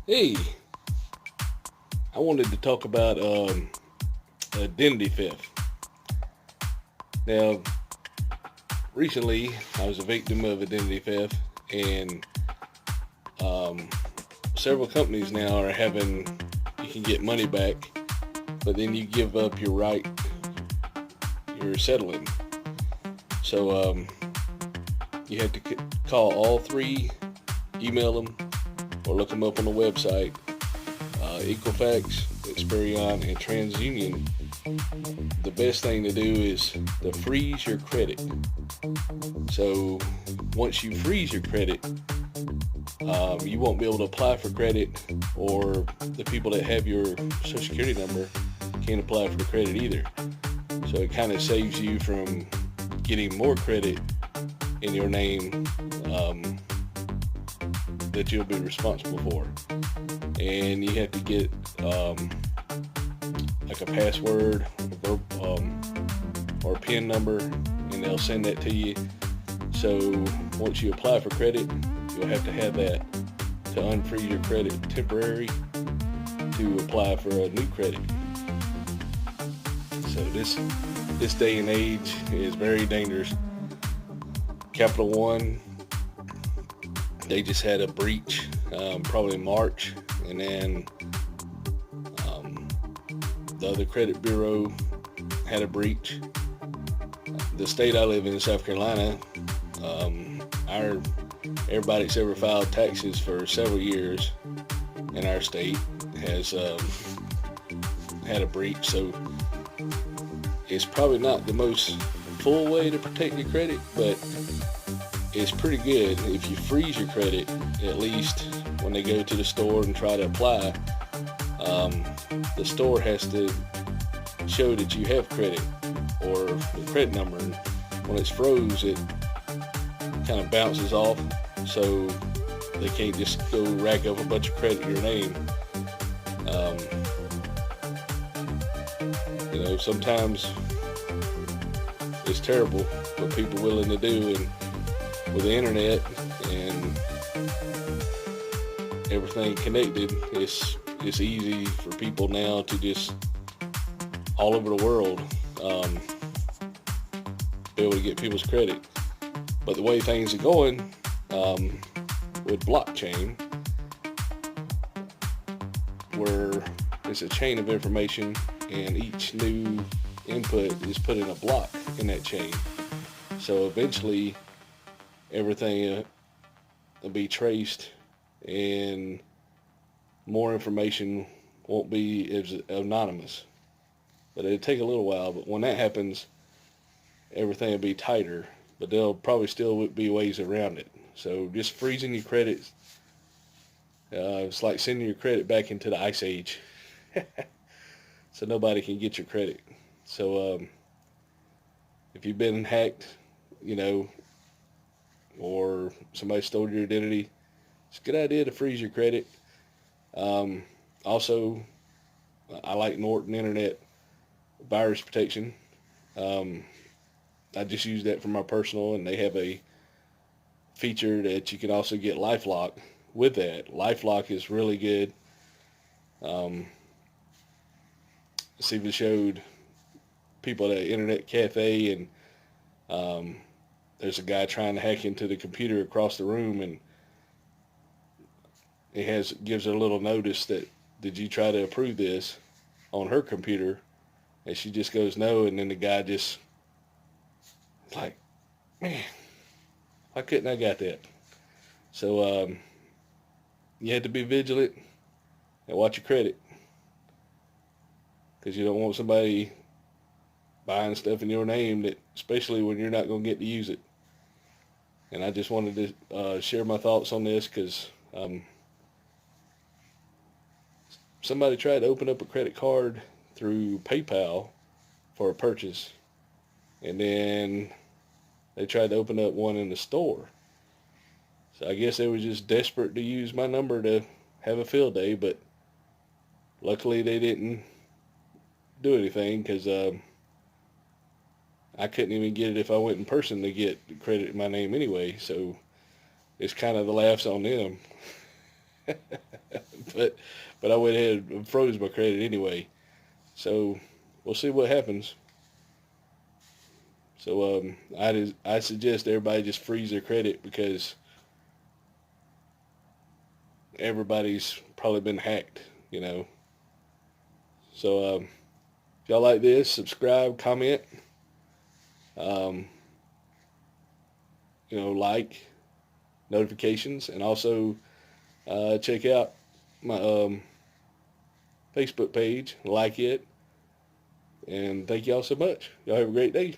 Hey, I wanted to talk about identity theft. Now, recently I was a victim of identity theft, and um, several companies now are having you can get money back, but then you give up your right, you're settling. So you have to call all three, email them, or look them up on the website. Equifax, Experian, and TransUnion. The best thing to do is to freeze your credit. So once you freeze your credit, you won't be able to apply for credit, or the people that have your social security number can't apply for the credit either. So it kind of saves you from getting more credit in your name that you'll be responsible for. And you have to get like a password or a PIN number, and they'll send that to you. So once you apply for credit, you'll have to have that to unfreeze your credit temporary to apply for a new credit. So this day and age is very dangerous. Capital One, they just had a breach probably in March, and then the other credit bureau had a breach. The state I live in, South Carolina, our everybody that's ever filed taxes for several years in our state has had a breach. So it's probably not the most full way to protect your credit, but it's pretty good. If you freeze your credit, at least when they go to the store and try to apply, the store has to show that you have credit or the credit number. And when it's froze, it kind of bounces off, so they can't just go rack up a bunch of credit in your name. Um, Sometimes it's terrible what people are willing to do, and with the internet and everything connected, it's easy for people now to just all over the world be able to get people's credit. But the way things are going with blockchain, where it's a chain of information and each new input is put in a block in that chain. So eventually everything will be traced, and more information won't be as anonymous. But it'll take a little while. But when that happens, everything will be tighter. But there'll probably still be ways around it. So just freezing your credit, it's like sending your credit back into the ice age. So nobody can get your credit. So if you've been hacked, you know, or somebody stole your identity, it's a good idea to freeze your credit. Also, I like Norton Internet virus protection. Um, I just use that for my personal, and they have a feature that you can also get LifeLock with that. LifeLock is really good. Um, See if it showed people at an internet cafe, and um, there's a guy trying to hack into the computer across the room, and it gives her a little notice that, did you try to approve this on her computer? And she just goes no, and then the guy just like, man, why couldn't I got that? So you have to be vigilant and watch your credit, because you don't want somebody buying stuff in your name, that especially when you're not going to get to use it. And I just wanted to share my thoughts on this, because somebody tried to open up a credit card through PayPal for a purchase, and then they tried to open up one in the store. So I guess they were just desperate to use my number to have a field day, but luckily they didn't do anything, because I couldn't even get it if I went in person to get credit in my name anyway. So it's kind of the laughs on them. but I went ahead and froze my credit anyway. So we'll see what happens. So I suggest everybody just freeze their credit because everybody's probably been hacked, you know. So if y'all like this, subscribe, comment, um, like, notifications, and also check out my Facebook page, like it, and thank y'all so much. Y'all have a great day.